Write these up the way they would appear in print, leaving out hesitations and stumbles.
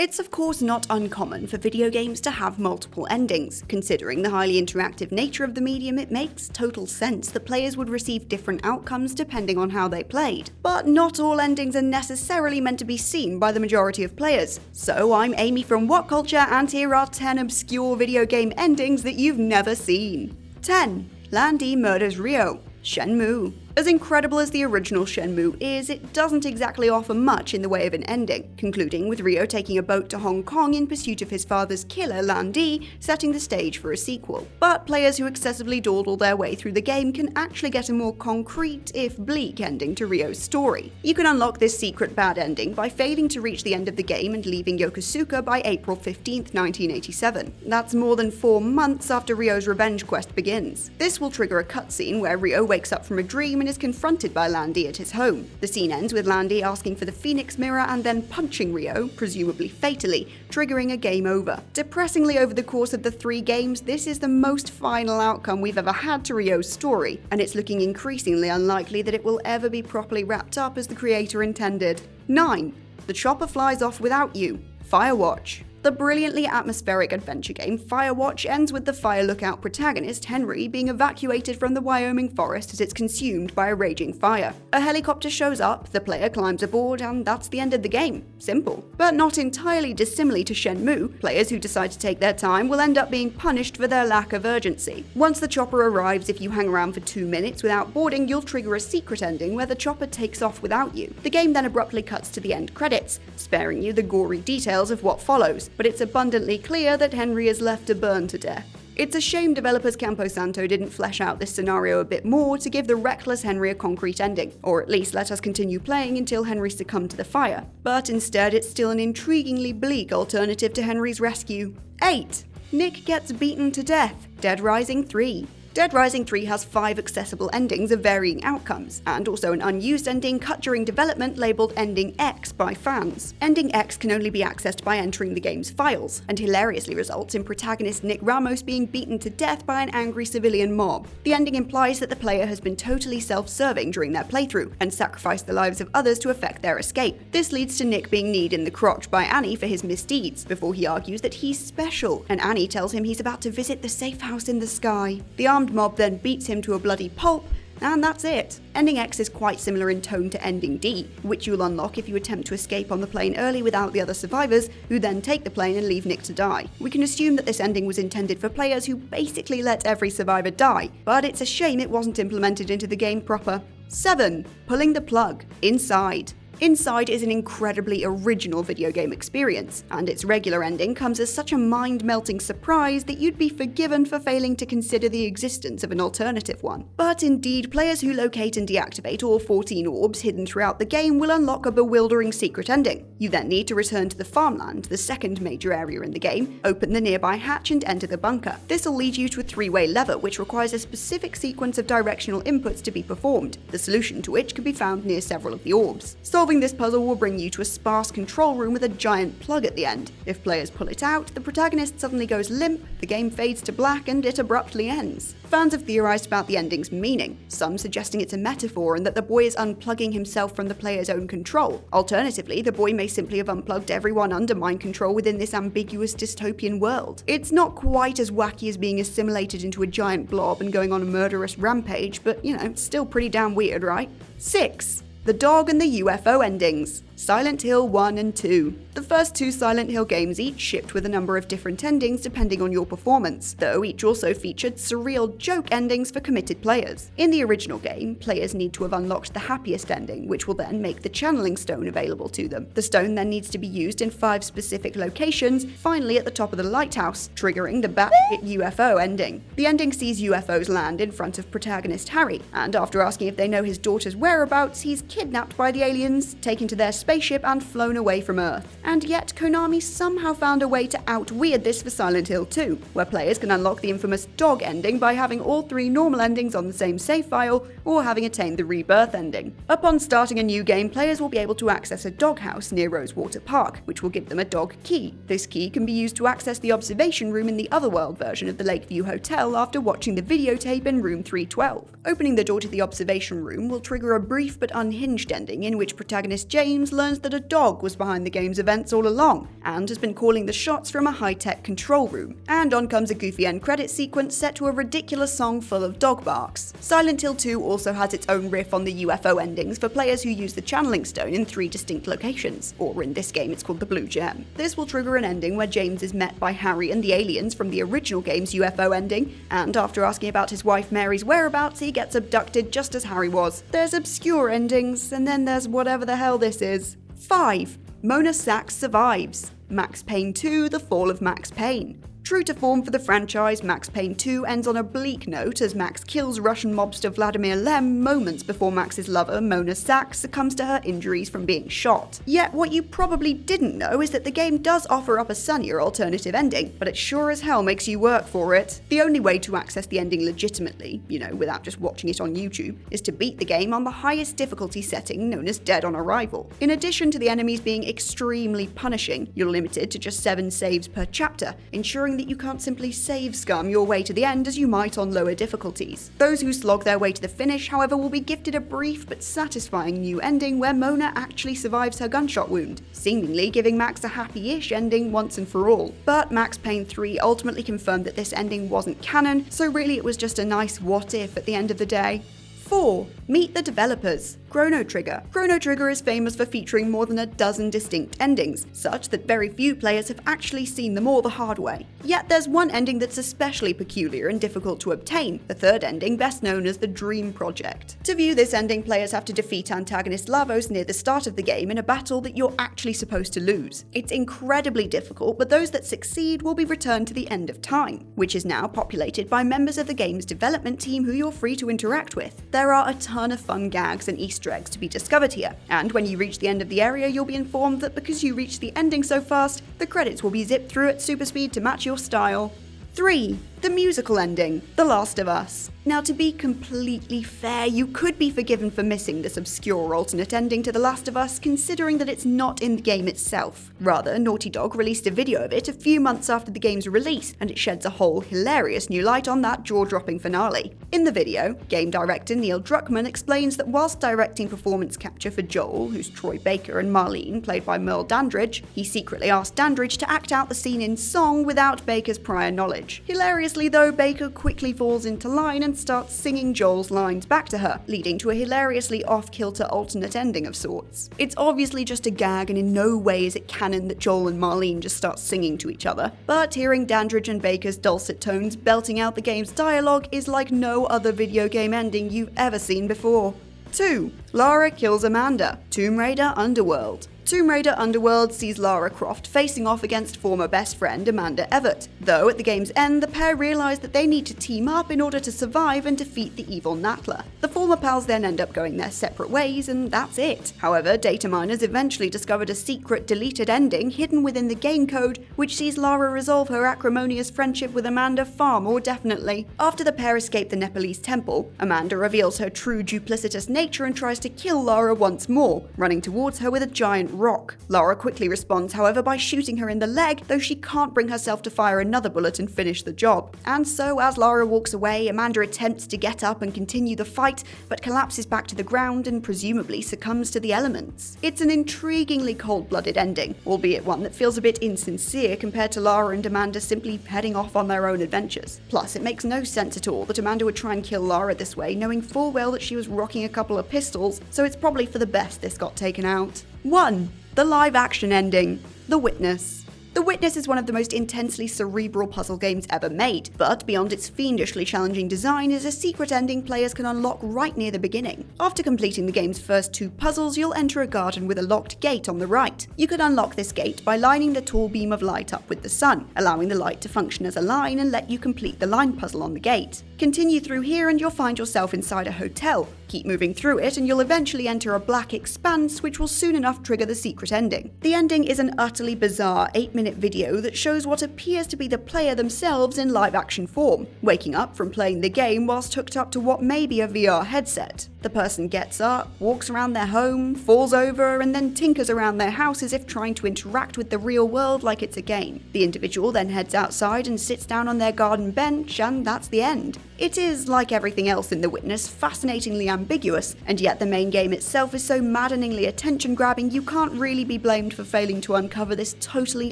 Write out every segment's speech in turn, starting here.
It's of course not uncommon for video games to have multiple endings. Considering the highly interactive nature of the medium, it makes total sense that players would receive different outcomes depending on how they played. But not all endings are necessarily meant to be seen by the majority of players. So I'm Amy from WhatCulture, and here are 10 obscure video game endings that you've never seen. 10. Lan Di murders Ryo. Shenmue. As incredible as the original Shenmue is, it doesn't exactly offer much in the way of an ending, concluding with Ryo taking a boat to Hong Kong in pursuit of his father's killer, Lan Di, setting the stage for a sequel. But players who excessively dawdle their way through the game can actually get a more concrete, if bleak, ending to Ryo's story. You can unlock this secret bad ending by failing to reach the end of the game and leaving Yokosuka by April 15th, 1987. That's more than 4 months after Ryo's revenge quest begins. This will trigger a cutscene where Ryo wakes up from a dream and is confronted by Lan Di at his home. The scene ends with Lan Di asking for the Phoenix Mirror and then punching Ryo, presumably fatally, triggering a game over. Depressingly, over the course of the 3 games, this is the most final outcome we've ever had to Ryo's story, and it's looking increasingly unlikely that it will ever be properly wrapped up as the creator intended. 9. The chopper flies off without you. Firewatch. The brilliantly atmospheric adventure game Firewatch ends with the Fire Lookout protagonist, Henry, being evacuated from the Wyoming forest as it's consumed by a raging fire. A helicopter shows up, the player climbs aboard, and that's the end of the game. Simple. But not entirely dissimilar to Shenmue, players who decide to take their time will end up being punished for their lack of urgency. Once the chopper arrives, if you hang around for 2 minutes without boarding, you'll trigger a secret ending where the chopper takes off without you. The game then abruptly cuts to the end credits, sparing you the gory details of what follows. But it's abundantly clear that Henry is left to burn to death. It's a shame developers Campo Santo didn't flesh out this scenario a bit more to give the reckless Henry a concrete ending, or at least let us continue playing until Henry succumbed to the fire. But instead, it's still an intriguingly bleak alternative to Henry's rescue. 8. Nick gets beaten to death. Dead Rising 3. Dead Rising 3 has 5 accessible endings of varying outcomes, and also an unused ending cut during development labelled Ending X by fans. Ending X can only be accessed by entering the game's files, and hilariously results in protagonist Nick Ramos being beaten to death by an angry civilian mob. The ending implies that the player has been totally self-serving during their playthrough, and sacrificed the lives of others to effect their escape. This leads to Nick being kneed in the crotch by Annie for his misdeeds, before he argues that he's special, and Annie tells him he's about to visit the safe house in the sky. The armed mob then beats him to a bloody pulp, and that's it. Ending X is quite similar in tone to Ending D, which you'll unlock if you attempt to escape on the plane early without the other survivors, who then take the plane and leave Nick to die. We can assume that this ending was intended for players who basically let every survivor die, but it's a shame it wasn't implemented into the game proper. 7. Pulling the plug. Inside. Inside is an incredibly original video game experience, and its regular ending comes as such a mind-melting surprise that you'd be forgiven for failing to consider the existence of an alternative one. But indeed, players who locate and deactivate all 14 orbs hidden throughout the game will unlock a bewildering secret ending. You then need to return to the farmland, the second major area in the game, open the nearby hatch and enter the bunker. This will lead you to a 3-way lever which requires a specific sequence of directional inputs to be performed, the solution to which can be found near several of the orbs. Solving this puzzle will bring you to a sparse control room with a giant plug at the end. If players pull it out, the protagonist suddenly goes limp, the game fades to black, and it abruptly ends. Fans have theorized about the ending's meaning, some suggesting it's a metaphor and that the boy is unplugging himself from the player's own control. Alternatively, the boy may simply have unplugged everyone under mind control within this ambiguous dystopian world. It's not quite as wacky as being assimilated into a giant blob and going on a murderous rampage, but it's still pretty damn weird, right? 6. The dog and the UFO endings. Silent Hill 1 and 2. The first 2 Silent Hill games each shipped with a number of different endings depending on your performance, though each also featured surreal joke endings for committed players. In the original game, players need to have unlocked the happiest ending, which will then make the channeling stone available to them. The stone then needs to be used in 5 specific locations, finally at the top of the lighthouse, triggering the batshit UFO ending. The ending sees UFOs land in front of protagonist Harry, and after asking if they know his daughter's whereabouts, he's kidnapped by the aliens, taken to their spaceship and flown away from Earth. And yet, Konami somehow found a way to out-weird this for Silent Hill 2, where players can unlock the infamous dog ending by having all 3 normal endings on the same save file, or having attained the rebirth ending. Upon starting a new game, players will be able to access a doghouse near Rosewater Park, which will give them a dog key. This key can be used to access the observation room in the Otherworld version of the Lakeview Hotel after watching the videotape in room 312. Opening the door to the observation room will trigger a brief but unhinged ending in which protagonist James James learns that a dog was behind the game's events all along, and has been calling the shots from a high-tech control room. And on comes a goofy end credit sequence set to a ridiculous song full of dog barks. Silent Hill 2 also has its own riff on the UFO endings for players who use the channeling stone in 3 distinct locations, or in this game it's called the Blue Gem. This will trigger an ending where James is met by Harry and the aliens from the original game's UFO ending, and after asking about his wife Mary's whereabouts, he gets abducted just as Harry was. There's obscure endings, and then there's whatever the hell this is. 5. Mona Sachs survives. Max Payne 2: The Fall of Max Payne. True to form for the franchise, Max Payne 2 ends on a bleak note as Max kills Russian mobster Vladimir Lem moments before Max's lover, Mona Sachs, succumbs to her injuries from being shot. Yet what you probably didn't know is that the game does offer up a sunnier alternative ending, but it sure as hell makes you work for it. The only way to access the ending legitimately, without just watching it on YouTube, is to beat the game on the highest difficulty setting known as Dead on Arrival. In addition to the enemies being extremely punishing, you're limited to just 7 saves per chapter, ensuring that you can't simply save scum your way to the end as you might on lower difficulties. Those who slog their way to the finish, however, will be gifted a brief but satisfying new ending where Mona actually survives her gunshot wound, seemingly giving Max a happy-ish ending once and for all. But Max Payne 3 ultimately confirmed that this ending wasn't canon, so really it was just a nice what if at the end of the day. 4. Meet the developers. Chrono Trigger. Chrono Trigger is famous for featuring more than a dozen distinct endings, such that very few players have actually seen them all the hard way. Yet there's one ending that's especially peculiar and difficult to obtain, the third ending best known as the Dream Project. To view this ending, players have to defeat antagonist Lavos near the start of the game in a battle that you're actually supposed to lose. It's incredibly difficult, but those that succeed will be returned to the End of Time, which is now populated by members of the game's development team who you're free to interact with. There are a ton of fun gags and Easter eggs to be discovered here, and when you reach the end of the area, you'll be informed that because you reached the ending so fast, the credits will be zipped through at super speed to match your style. 3. The musical ending, The Last of Us. Now, to be completely fair, you could be forgiven for missing this obscure alternate ending to The Last of Us, considering that it's not in the game itself. Rather, Naughty Dog released a video of it a few months after the game's release, and it sheds a whole hilarious new light on that jaw-dropping finale. In the video, game director Neil Druckmann explains that whilst directing performance capture for Joel, who's Troy Baker, and Marlene, played by Merle Dandridge, he secretly asked Dandridge to act out the scene in song without Baker's prior knowledge. Hilariously though, Baker quickly falls into line and starts singing Joel's lines back to her, leading to a hilariously off-kilter alternate ending of sorts. It's obviously just a gag, and in no way is it canon that Joel and Marlene just start singing to each other, but hearing Dandridge and Baker's dulcet tones belting out the game's dialogue is like no other video game ending you've ever seen before. 2. Lara kills Amanda. Tomb Raider Underworld. Tomb Raider Underworld sees Lara Croft facing off against former best friend Amanda Everett, though at the game's end the pair realise that they need to team up in order to survive and defeat the evil Natla. The former pals then end up going their separate ways, and that's it. However, data miners eventually discovered a secret deleted ending hidden within the game code, which sees Lara resolve her acrimonious friendship with Amanda far more definitely. After the pair escape the Nepalese temple, Amanda reveals her true duplicitous nature and tries to kill Lara once more, running towards her with a giant rock. Lara quickly responds, however, by shooting her in the leg, though she can't bring herself to fire another bullet and finish the job. And so, as Lara walks away, Amanda attempts to get up and continue the fight, but collapses back to the ground and presumably succumbs to the elements. It's an intriguingly cold-blooded ending, albeit one that feels a bit insincere compared to Lara and Amanda simply heading off on their own adventures. Plus, it makes no sense at all that Amanda would try and kill Lara this way, knowing full well that she was rocking a couple of pistols, so it's probably for the best this got taken out. 1. The live-action ending, The Witness. The Witness is one of the most intensely cerebral puzzle games ever made, but beyond its fiendishly challenging design is a secret ending players can unlock right near the beginning. After completing the game's first 2 puzzles, you'll enter a garden with a locked gate on the right. You can unlock this gate by lining the tall beam of light up with the sun, allowing the light to function as a line and let you complete the line puzzle on the gate. Continue through here and you'll find yourself inside a hotel. Keep moving through it and you'll eventually enter a black expanse which will soon enough trigger the secret ending. The ending is an utterly bizarre 8-minute video that shows what appears to be the player themselves in live action form, waking up from playing the game whilst hooked up to what may be a VR headset. The person gets up, walks around their home, falls over, and then tinkers around their house as if trying to interact with the real world like it's a game. The individual then heads outside and sits down on their garden bench, and that's the end. It is, like everything else in The Witness, fascinatingly ambiguous, and yet the main game itself is so maddeningly attention-grabbing you can't really be blamed for failing to uncover this totally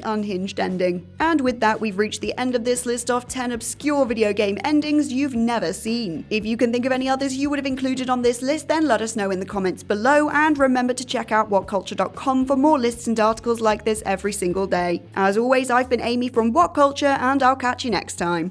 unhinged ending. And with that, we've reached the end of this list of 10 obscure video game endings you've never seen. If you can think of any others you would have included on this list, then let us know in the comments below, and remember to check out WhatCulture.com for more lists and articles like this every single day. As always, I've been Amy from WhatCulture, and I'll catch you next time.